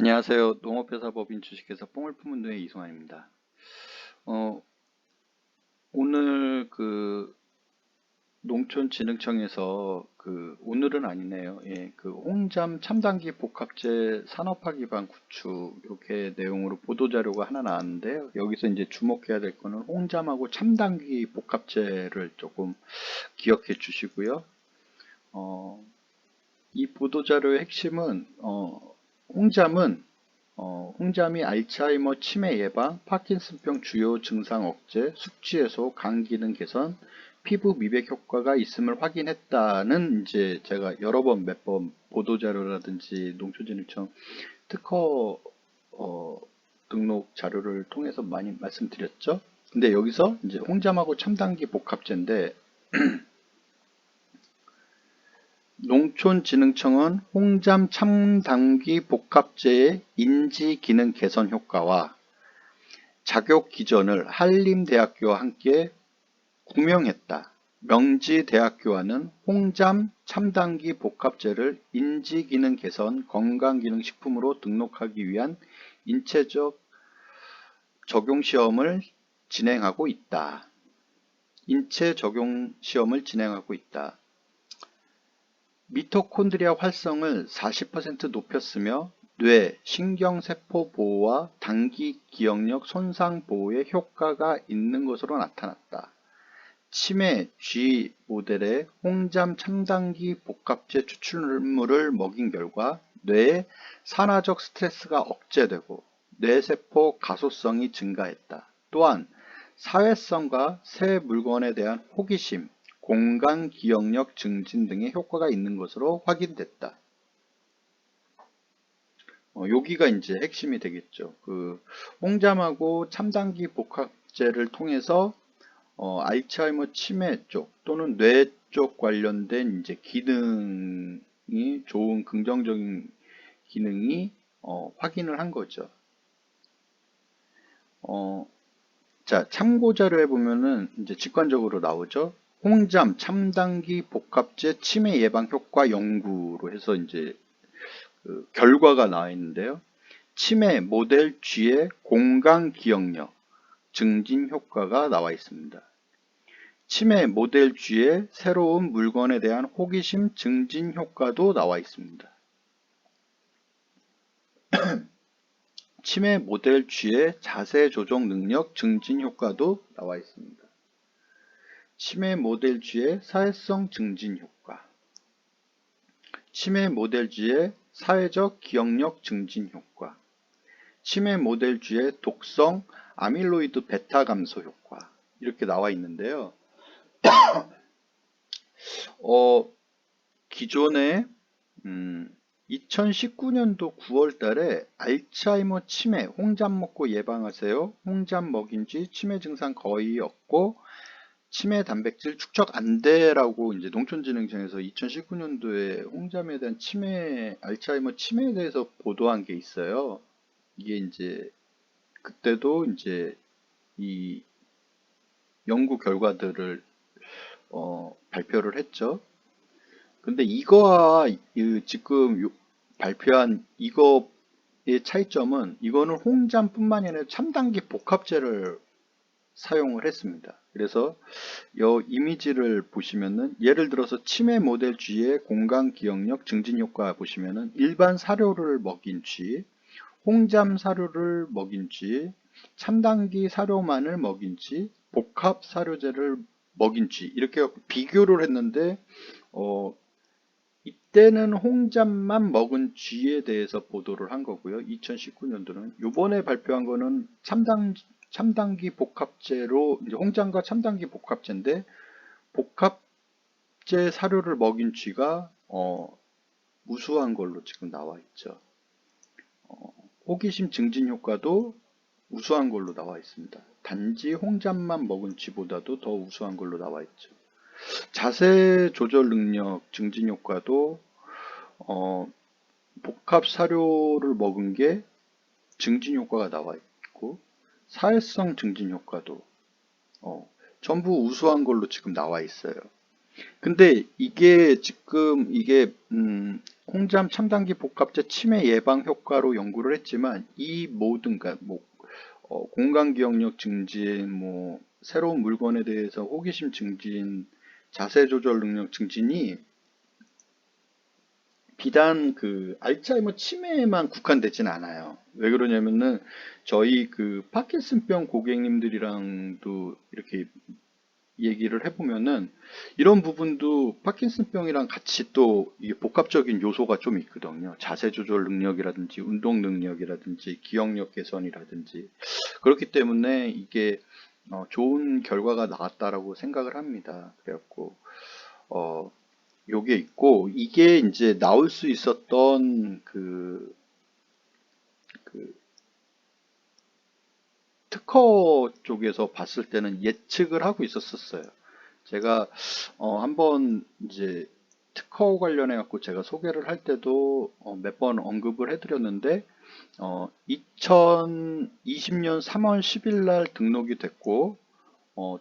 안녕하세요. 농업회사법인 주식회사 뽕을 품은 누의 이송환입니다. 어, 오늘 농촌진흥청에서 오늘은 아니네요. 예, 홍잠 첨단기 복합재 산업화 기반 구축 이렇게 내용으로 보도자료가 하나 나왔는데요. 여기서 이제 주목해야 될 거는 홍잠하고 첨단기 복합재를 조금 기억해 주시고요. 이 보도자료의 핵심은 홍잠이 알츠하이머 치매 예방, 파킨슨병 주요 증상 억제, 숙취 해소, 간 기능 개선, 피부 미백 효과가 있음을 확인했다는 이제 제가 여러 번 몇 번 보도자료라든지 농촌진흥청 특허 등록 자료를 통해서 많이 말씀드렸죠. 근데 여기서 이제 홍잠하고 첨단기 복합제인데 농촌진흥청은 홍잠 첨단기 복합제의 인지 기능 개선 효과와 자격 기전을 한림대학교와 함께 구명했다. 명지대학교와는 홍잠 첨단기 복합제를 인지기능 개선 건강기능식품으로 등록하기 위한 인체적 적용시험을 진행하고 있다. 인체 적용시험을 진행하고 있다. 미토콘드리아 활성을 40% 높였으며 뇌, 신경세포 보호와 단기 기억력 손상 보호에 효과가 있는 것으로 나타났다. 치매 G 모델의 홍잠 첨단기 복합제 추출물을 먹인 결과 뇌의 산화적 스트레스가 억제되고 뇌세포 가소성이 증가했다. 또한 사회성과 새 물건에 대한 호기심, 공간 기억력 증진 등의 효과가 있는 것으로 확인됐다. 여기가 이제 핵심이 되겠죠. 홍잠하고 첨단기 복합제를 통해서 알츠하이머 치매 쪽 또는 뇌 쪽 관련된 이제 기능이 좋은 긍정적인 기능이 확인을 한 거죠. 자, 참고 자료에 보면은 이제 직관적으로 나오죠. 홍잠 첨단기 복합제 치매 예방 효과 연구로 해서 이제 결과가 나와 있는데요. 치매 모델 G의 공간 기억력 증진 효과가 나와 있습니다. 치매 모델 G의 새로운 물건에 대한 호기심 증진 효과도 나와 있습니다. 치매 모델 G의 자세 조정 능력 증진 효과도 나와 있습니다. 치매 모델 G의 사회성 증진 효과, 치매 모델 G의 사회적 기억력 증진 효과, 치매 모델 G의 독성 아밀로이드 베타 감소 효과 이렇게 나와 있는데요. 기존에 2019년도 9월 달에 알츠하이머 치매 홍잠 먹고 예방하세요. 홍잠 먹인 지 치매 증상 거의 없고 치매 단백질 축적 안 돼라고 이제 농촌진흥청에서 2019년도에 홍잠에 대한 알츠하이머 치매에 대해서 보도한 게 있어요. 이게 이제 그때도 이제 이 연구 결과들을 발표를 했죠. 근데 이거와 지금 발표한 이거의 차이점은 이거는 홍잠뿐만이 아니라 첨단기 복합제를 사용을 했습니다. 그래서 이 이미지를 보시면은 예를 들어서 치매 모델 G의 공간 기억력 증진 효과 보시면은 일반 사료를 먹인 쥐, 홍잠 사료를 먹인 쥐, 첨단기 사료만을 먹인 쥐, 복합 사료제를 먹인 쥐 이렇게 비교를 했는데 이때는 홍잠만 먹은 쥐에 대해서 보도를 한 거고요. 2019년도는 요번에 발표한 거는 첨단기 복합제로 이제 홍잠과 첨단기 복합제인데 복합제 사료를 먹인 쥐가 우수한 걸로 지금 나와 있죠. 호기심 증진 효과도 우수한 걸로 나와 있습니다. 단지 홍잠만 먹은 쥐보다도 더 우수한 걸로 나와 있죠. 자세 조절 능력 증진 효과도 복합 사료를 먹은 게 증진 효과가 나와 있고 사회성 증진 효과도 전부 우수한 걸로 지금 나와 있어요. 근데 이게 지금 홍잠 첨단기 복합제 치매 예방 효과로 연구를 했지만 이 모든 공간 기억력 증진, 새로운 물건에 대해서 호기심 증진, 자세 조절 능력 증진이 비단 그 알츠하이머 치매에만 국한되진 않아요. 왜 그러냐면은 저희 그 파킨슨병 고객님들이랑도 이렇게 얘기를 해보면은 이런 부분도 파킨슨병이랑 같이 또 이게 복합적인 요소가 좀 있거든요. 자세 조절 능력이라든지 운동 능력이라든지 기억력 개선이라든지 그렇기 때문에 이게 좋은 결과가 나왔다라고 생각을 합니다. 그래갖고 어 요게 있고 이게 이제 나올 수 있었던 그 특허 쪽에서 봤을 때는 예측을 하고 있었어요. 제가 한번 이제 특허 관련해 갖고 제가 소개를 할 때도 몇 번 언급을 해드렸는데 2020년 3월 10일 날 등록이 됐고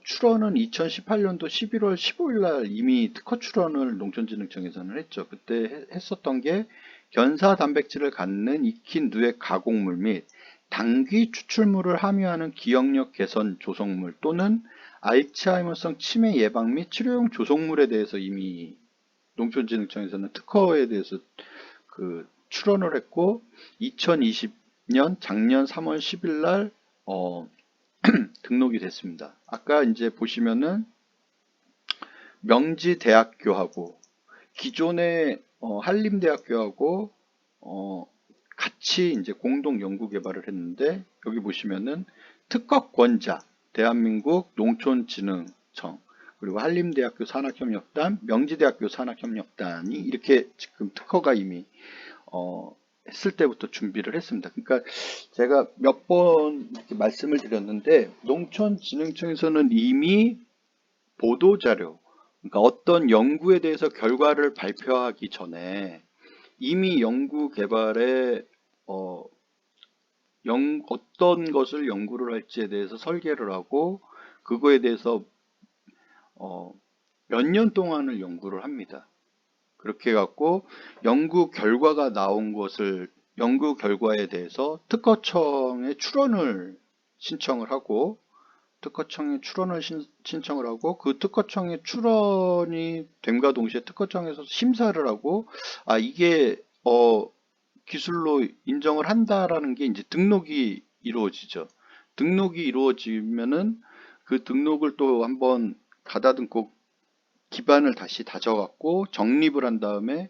출원은 2018년도 11월 15일 날 이미 특허 출원을 농촌진흥청에서는 했죠. 그때 했었던 게 견사 단백질을 갖는 익힌 누액 가공물 및 당귀 추출물을 함유하는 기억력 개선 조성물 또는 알츠하이머성 치매 예방 및 치료용 조성물에 대해서 이미 농촌진흥청에서는 특허에 대해서 출원을 했고 2020년 작년 3월 10일 날 등록이 됐습니다. 아까 이제 보시면은 명지대학교하고 기존의 한림대학교하고 같이 이제 공동 연구 개발을 했는데 여기 보시면은 특허권자 대한민국 농촌진흥청 그리고 한림대학교 산학협력단, 명지대학교 산학협력단이 이렇게 지금 특허가 이미 했을 때부터 준비를 했습니다. 그러니까 제가 몇 번 이렇게 말씀을 드렸는데 농촌진흥청에서는 이미 보도자료, 그러니까 어떤 연구에 대해서 결과를 발표하기 전에 이미 연구 개발에 어떤 것을 연구를 할지에 대해서 설계를 하고 그거에 대해서 몇 년 동안을 연구를 합니다. 그렇게 해갖고 연구 결과가 나온 것을 연구 결과에 대해서 특허청에 출원을 신청을 하고 특허청에 출원을 신청을 하고 그 특허청에 출원이 됨과 동시에 특허청에서 심사를 하고 이게 기술로 인정을 한다라는 게 이제 등록이 이루어지죠. 등록이 이루어지면은 그 등록을 또 한번 가다듬고 기반을 다시 다져갖고 정립을 한 다음에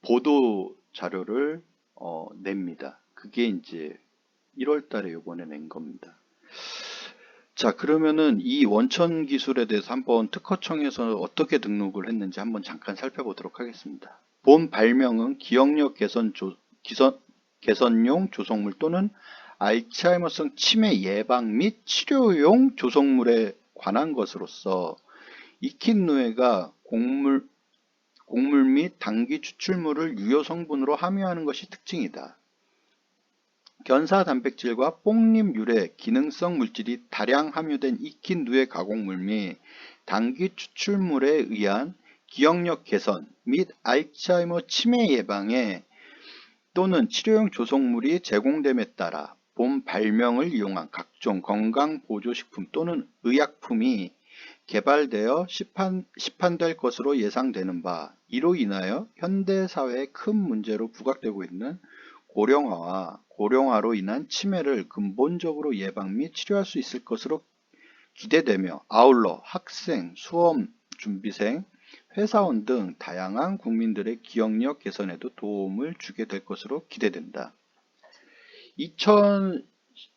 보도 자료를 냅니다. 그게 이제 1월 달에 요번에 낸 겁니다. 자, 그러면은 이 원천 기술에 대해서 한번 특허청에서 어떻게 등록을 했는지 한번 잠깐 살펴보도록 하겠습니다. 본 발명은 기억력 개선용 조성물 또는 알츠하이머성 치매 예방 및 치료용 조성물에 관한 것으로서 익힌 누에가 곡물 및 당귀 추출물을 유효 성분으로 함유하는 것이 특징이다. 견사 단백질과 뽕잎 유래 기능성 물질이 다량 함유된 익힌 누에 가공물 및 당귀 추출물에 의한 기억력 개선 및 알츠하이머 치매 예방에 또는 치료용 조성물이 제공됨에 따라 본 발명을 이용한 각종 건강보조식품 또는 의약품이 개발되어 시판될 것으로 예상되는 바 이로 인하여 현대사회에 큰 문제로 부각되고 있는 고령화로 인한 치매를 근본적으로 예방 및 치료할 수 있을 것으로 기대되며 아울러 학생, 수험 준비생, 회사원 등 다양한 국민들의 기억력 개선에도 도움을 주게 될 것으로 기대된다.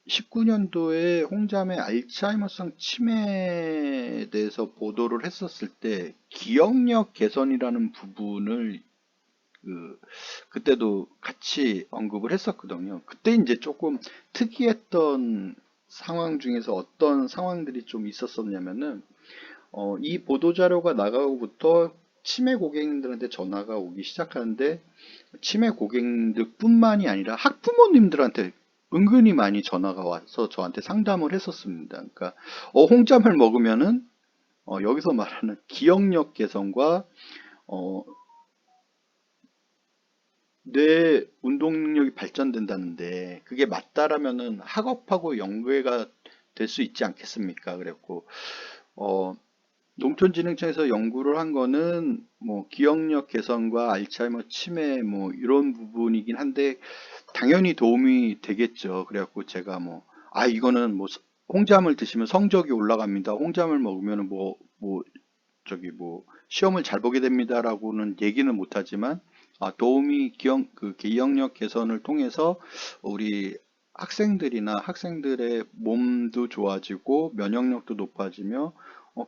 2019년도에 홍잠의 알츠하이머성 치매에 대해서 보도를 했었을 때 기억력 개선이라는 부분을 그때도 같이 언급을 했었거든요. 그때 이제 조금 특이했던 상황 중에서 어떤 상황들이 좀 있었었냐면은 이 보도자료가 나가고부터 치매 고객님들한테 전화가 오기 시작하는데 치매 고객님들 뿐만이 아니라 학부모님들한테 은근히 많이 전화가 와서 저한테 상담을 했었습니다. 그러니까 홍잠을 먹으면은 여기서 말하는 기억력 개선과 뇌 운동 능력이 발전된다는데 그게 맞다라면은 학업하고 연계가 될 수 있지 않겠습니까? 그랬고 어, 농촌진흥청에서 연구를 한 거는 뭐 기억력 개선과 알츠하이머 치매 뭐 이런 부분이긴 한데 당연히 도움이 되겠죠. 그래갖고 제가 뭐 아 이거는 뭐 홍잠을 드시면 성적이 올라갑니다. 홍잠을 먹으면 뭐 저기 뭐 시험을 잘 보게 됩니다라고는 얘기는 못하지만 도움이 그 기억력 개선을 통해서 우리 학생들이나 학생들의 몸도 좋아지고 면역력도 높아지며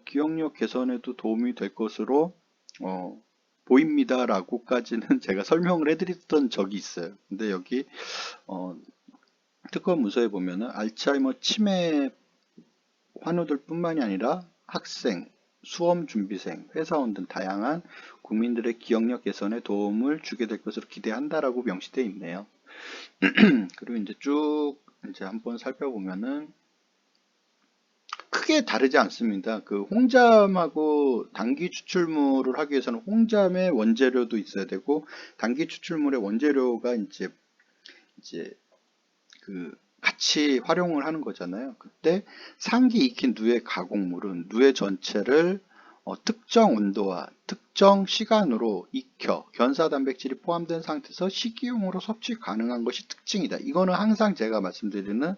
기억력 개선에도 도움이 될 것으로 어, 보입니다라고까지는 제가 설명을 해드렸던 적이 있어요. 근데 여기 어, 특허 문서에 보면은 알츠하이머 치매 환우들 뿐만이 아니라 학생, 수험 준비생, 회사원 등 다양한 국민들의 기억력 개선에 도움을 주게 될 것으로 기대한다라고 명시되어 있네요. 그리고 이제 쭉 이제 한번 살펴보면은 크게 다르지 않습니다. 그 홍잠하고 당기 추출물을 하기 위해서는 홍잠의 원재료도 있어야 되고 당기 추출물의 원재료가 이제 그 같이 활용을 하는 거잖아요. 그때 상기 익힌 누에 가공물은 누에 전체를 특정 온도와 특정 시간으로 익혀 견사 단백질이 포함된 상태에서 식이용으로 섭취 가능한 것이 특징이다. 이거는 항상 제가 말씀드리는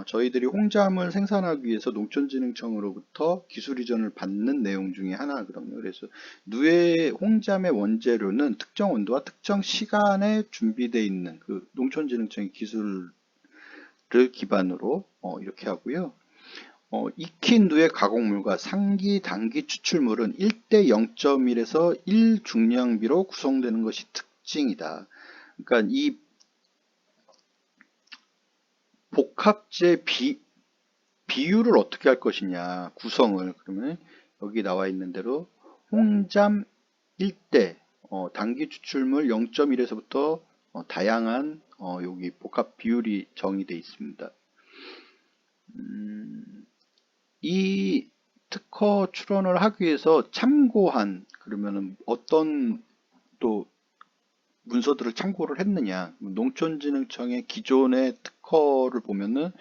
저희들이 홍잠을 생산하기 위해서 농촌진흥청으로부터 기술 이전을 받는 내용 중에 하나거든요. 그래서 누에 홍잠의 원재료는 특정 온도와 특정 시간에 준비되어 있는 그 농촌진흥청의 기술을 기반으로 이렇게 하고요. 익힌 누에 가공물과 상기, 당기 추출물은 1대 0.1에서 1 중량비로 구성되는 것이 특징이다. 그러니까 이 복합제 비율을 어떻게 할 것이냐, 구성을. 그러면 여기 나와 있는 대로 홍잠 1대, 당기 추출물 0.1에서부터 다양한 여기 복합 비율이 정의되어 있습니다. 이 특허 출원을 하기 위해서 참고한 그러면은 어떤 또 문서들을 참고를 했느냐. 농촌진흥청의 기존의 특허를 보면은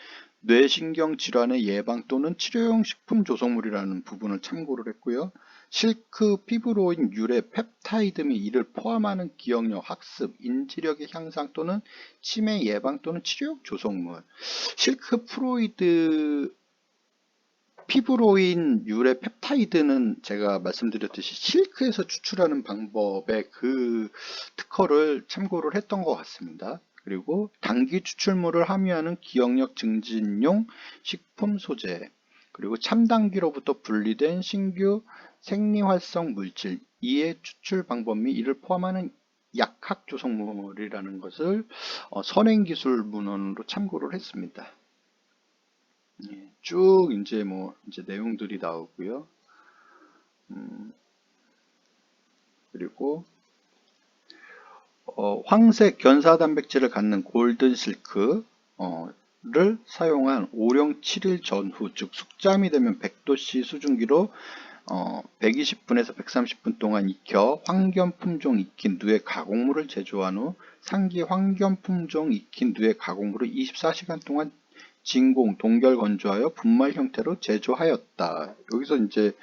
뇌신경 질환의 예방 또는 치료용 식품 조성물이라는 부분을 참고를 했고요. 실크 피브로인 유래 펩타이드 및 이를 포함하는 기억력, 학습, 인지력의 향상 또는 치매 예방 또는 치료용 조성물. 실크 프로이드 피브로인 유래 펩타이드는 제가 말씀드렸듯이 실크에서 추출하는 방법의 그 특허를 참고를 했던 것 같습니다. 그리고 당기 추출물을 함유하는 기억력 증진용 식품 소재, 그리고 참당기로부터 분리된 신규 생리활성 물질, 이의 추출 방법 및 이를 포함하는 약학 조성물이라는 것을 선행기술 문헌으로 참고를 했습니다. 쭉 이제 내용들이 나오고요. 그리고 황색 견사 단백질을 갖는 골든 실크를 사용한 5령 7일 전후, 즉 숙잠이 되면 100도씨 수증기로 120분에서 130분 동안 익혀 황견 품종 익힌 누에 가공물을 제조한 후 상기 황견 품종 익힌 누에 가공물을 24시간 동안 진공 동결 건조하여 분말 형태로 제조하였다. 여기서 이제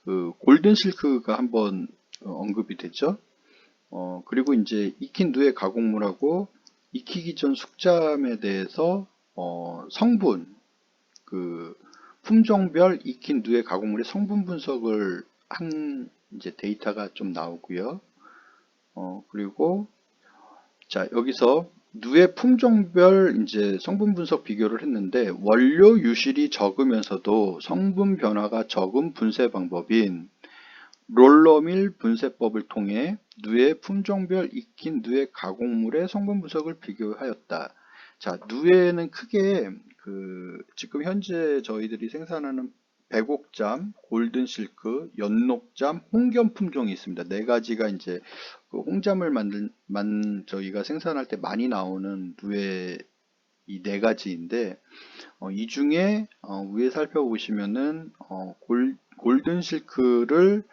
그 골든 실크가 한번 언급이 되죠. 그리고 이제 익힌 누에 가공물하고 익히기 전 숙잠에 대해서 성분, 그 품종별 익힌 누에 가공물의 성분 분석을 한 이제 데이터가 좀 나오고요. 그리고 자 여기서 누에 품종별 이제 성분 분석 비교를 했는데 원료 유실이 적으면서도 성분 변화가 적은 분쇄 방법인 롤러밀 분쇄법을 통해 누에 품종별 익힌 누에 가공물의 성분 분석을 비교하였다. 자, 누에는 크게 지금 현재 저희들이 생산하는 백옥잠, 골든실크, 연녹잠, 홍견 품종이 있습니다. 네 가지가 이제 그 홍잠을 저희가 생산할 때 많이 나오는 누에 이 네 가지인데 이 중에 위에 살펴보시면은 골든 실크를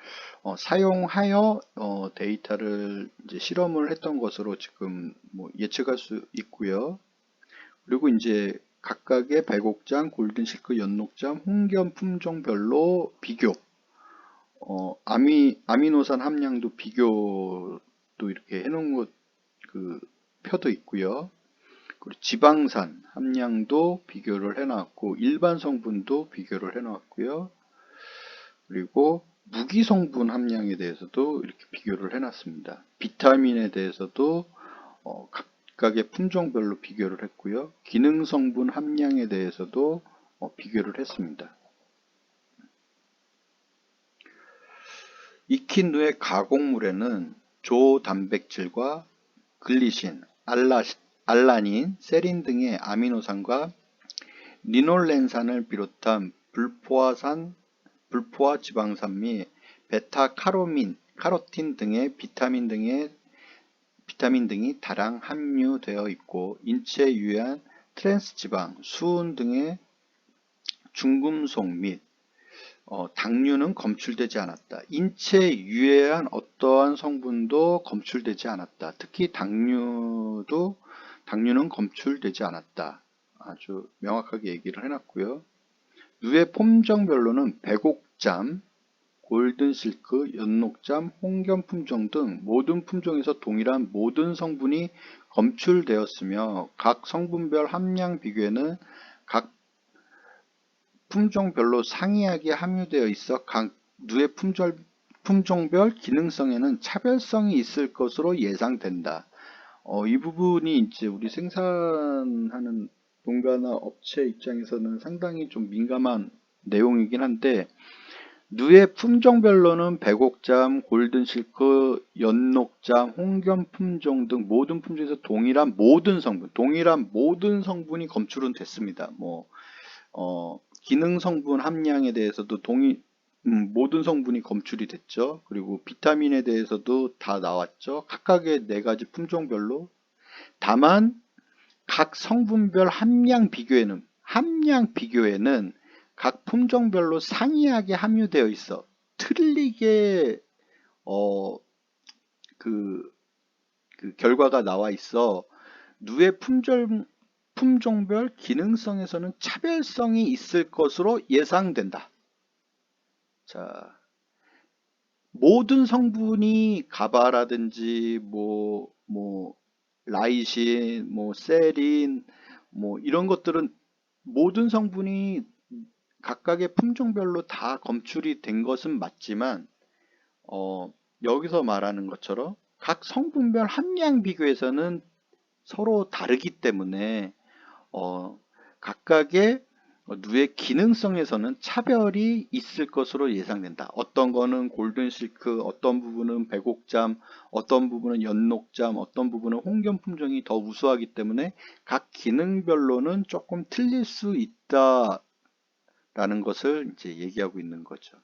사용하여 데이터를 이제 실험을 했던 것으로 지금 뭐 예측할 수 있고요. 그리고 이제 각각의 백옥장, 골든 실크, 연녹잠, 홍견 품종별로 비교, 아미노산 함량도 비교도 이렇게 해놓은 그 표도 있고요. 그리고 지방산 함량도 비교를 해놨고 일반 성분도 비교를 해놨고요. 그리고 무기 성분 함량에 대해서도 이렇게 비교를 해놨습니다. 비타민에 대해서도 각각의 품종별로 비교를 했고요. 기능 성분 함량에 대해서도 비교를 했습니다. 익힌 후에 가공물에는 조 단백질과 글리신, 알라닌, 세린 등의 아미노산과 리놀렌산을 비롯한 불포화 지방산 및 베타카로틴 등의 비타민 등이 다량 함유되어 있고 인체에 유해한 트랜스지방, 수은 등의 중금속 및 당류는 검출되지 않았다. 인체에 유해한 어떠한 성분도 검출되지 않았다. 특히 당류는 검출되지 않았다. 아주 명확하게 얘기를 해놨고요. 누에 품종별로는 백옥잠, 골든실크, 연녹잠, 홍견 품종 등 모든 품종에서 동일한 모든 성분이 검출되었으며 각 성분별 함량 비교에는 각 품종별로 상이하게 함유되어 있어 각 누에 품종별 기능성에는 차별성이 있을 것으로 예상된다. 이 부분이 이제 우리 생산하는 농가나 업체 입장에서는 상당히 좀 민감한 내용이긴 한데 누에 품종별로는 백옥잠, 골든실크, 연녹잠, 홍견 품종 등 모든 품종에서 동일한 모든 성분이 검출은 됐습니다. 기능 성분 함량에 대해서도 모든 성분이 검출이 됐죠. 그리고 비타민에 대해서도 다 나왔죠. 각각의 네 가지 품종별로. 다만 각 성분별 함량 비교에는 각 품종별로 상이하게 함유되어 있어 틀리게 그 결과가 나와 있어 누에 품종별 기능성에서는 차별성이 있을 것으로 예상된다. 자, 모든 성분이 가바라든지 라이신, 세린, 이런 것들은 모든 성분이 각각의 품종별로 다 검출이 된 것은 맞지만 여기서 말하는 것처럼 각 성분별 함량 비교에서는 서로 다르기 때문에 각각의 누의 기능성에서는 차별이 있을 것으로 예상된다. 어떤 거는 골든실크, 어떤 부분은 백옥잠, 어떤 부분은 연녹잠, 어떤 부분은 홍견 품종이 더 우수하기 때문에 각 기능별로는 조금 틀릴 수 있다라는 것을 이제 얘기하고 있는 거죠.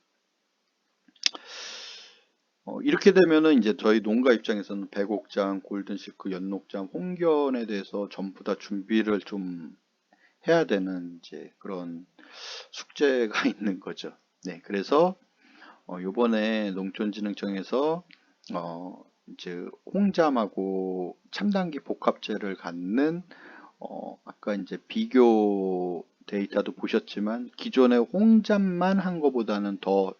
이렇게 되면은 이제 저희 농가 입장에서는 백옥잠, 골든실크, 연녹잠, 홍견에 대해서 전부 다 준비를 좀 해야 되는 이제 그런 숙제가 있는 거죠. 네, 그래서 요번에 농촌진흥청에서 이제 홍잠하고 첨단기 복합제를 갖는 아까 이제 비교 데이터도 보셨지만 기존의 홍잠만 한 것보다는 더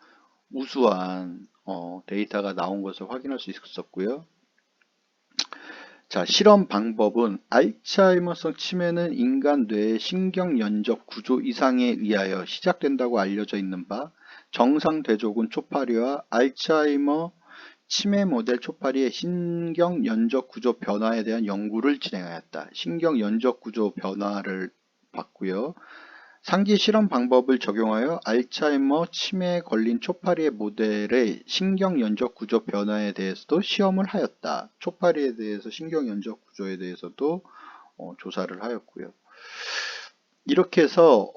우수한 데이터가 나온 것을 확인할 수 있었고요. 자, 실험 방법은 알츠하이머성 치매는 인간 뇌의 신경연적 구조 이상에 의하여 시작된다고 알려져 있는 바 정상 대조군 초파리와 알츠하이머 치매 모델 초파리의 신경연적 구조 변화에 대한 연구를 진행하였다. 신경연적 구조 변화를 봤고요. 상기 실험 방법을 적용하여 알츠하이머 치매에 걸린 초파리의 모델의 신경연적 구조 변화에 대해서도 시험을 하였다. 초파리에 대해서 신경연적 구조에 대해서도 조사를 하였고요. 이렇게 해서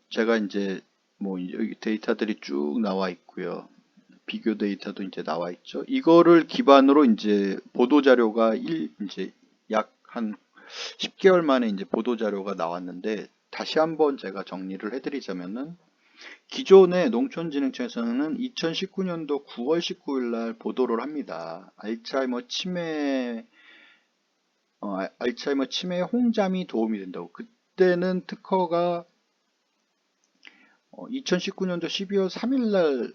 제가 이제 여기 데이터들이 쭉 나와 있고요. 비교 데이터도 이제 나와 있죠. 이거를 기반으로 이제 보도 자료가 이제 약 한 10개월 만에 이제 보도자료가 나왔는데, 다시 한번 제가 정리를 해드리자면은, 기존의 농촌진흥청에서는 2019년도 9월 19일 날 보도를 합니다. 알츠하이머 치매에 홍잠이 도움이 된다고. 그때는 특허가 2019년도 12월 3일 날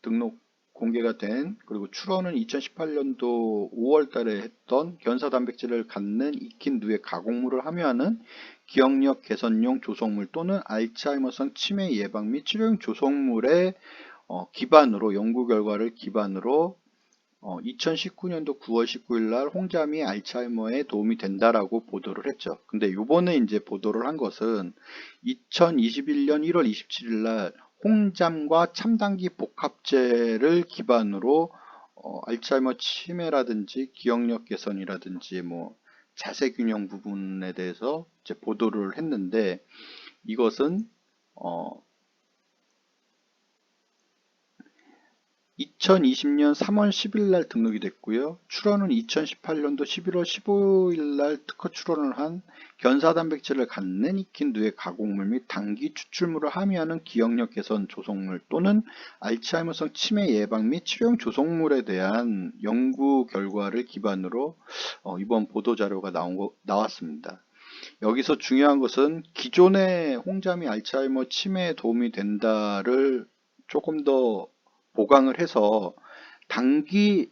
등록 공개가 된, 그리고 출원은 2018년도 5월 달에 했던 견사단백질을 갖는 익힌 누에 가공물을 함유하는 기억력 개선용 조성물 또는 알츠하이머성 치매 예방 및 치료용 조성물의 기반으로, 연구 결과를 기반으로 2019년도 9월 19일 날 홍잠이 알츠하이머에 도움이 된다라고 보도를 했죠. 근데 요번에 이제 보도를 한 것은 2021년 1월 27일 날 홍잠과 첨단기 복합제를 기반으로 알츠하이머 치매라든지 기억력 개선이라든지 뭐 자세 균형 부분에 대해서 이제 보도를 했는데, 이것은 2020년 3월 10일 날 등록이 됐고요. 출원은 2018년도 11월 15일 날 특허 출원을 한 견사단백질을 갖는 익힌 누에 가공물 및 단기 추출물을 함유하는 기억력 개선 조성물 또는 알츠하이머성 치매 예방 및 치료용 조성물에 대한 연구 결과를 기반으로 이번 보도자료가 나왔습니다. 여기서 중요한 것은 기존의 홍잠이 알츠하이머 치매에 도움이 된다를 조금 더 보강을 해서 첨단기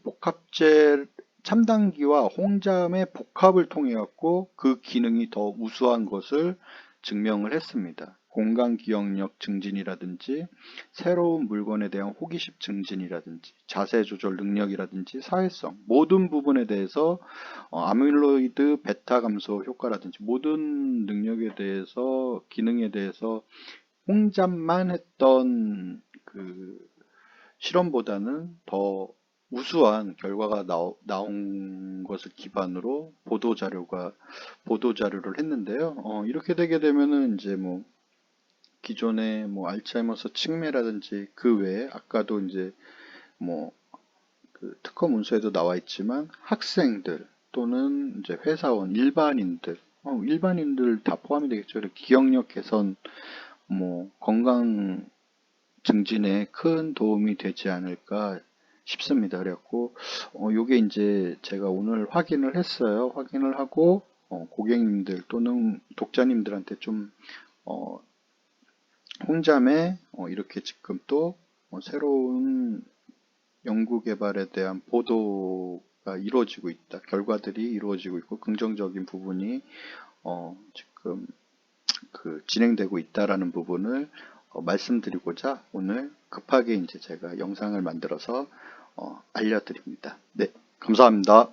복합제, 첨단기와 홍잠의 복합을 통해 갖고 그 기능이 더 우수한 것을 증명을 했습니다. 공간 기억력 증진이라든지 새로운 물건에 대한 호기심 증진이라든지 자세 조절 능력이라든지 사회성, 모든 부분에 대해서 아밀로이드 베타 감소 효과라든지 모든 능력에 대해서, 기능에 대해서 홍잠만 했던 그 실험보다는 더 우수한 결과가 나온 것을 기반으로 보도자료를 했는데요. 이렇게 되게 되면은 이제 뭐 기존의 뭐 알츠하이머스 치매라든지 그 외에 아까도 이제 뭐 그 특허 문서에도 나와 있지만 학생들 또는 이제 회사원, 일반인들 다 포함이 되겠죠. 기억력 개선, 뭐 건강 증진에 큰 도움이 되지 않을까 싶습니다. 그래갖고 요게 이제 제가 오늘 확인을 했어요. 확인을 하고 고객님들 또는 독자님들한테 좀 홍잠에 이렇게 지금 또 새로운 연구 개발에 대한 보도가 이루어지고 있다. 결과들이 이루어지고 있고 긍정적인 부분이 지금 진행되고 있다라는 부분을 말씀드리고자 오늘 급하게 이제 제가 영상을 만들어서 알려드립니다. 네, 감사합니다.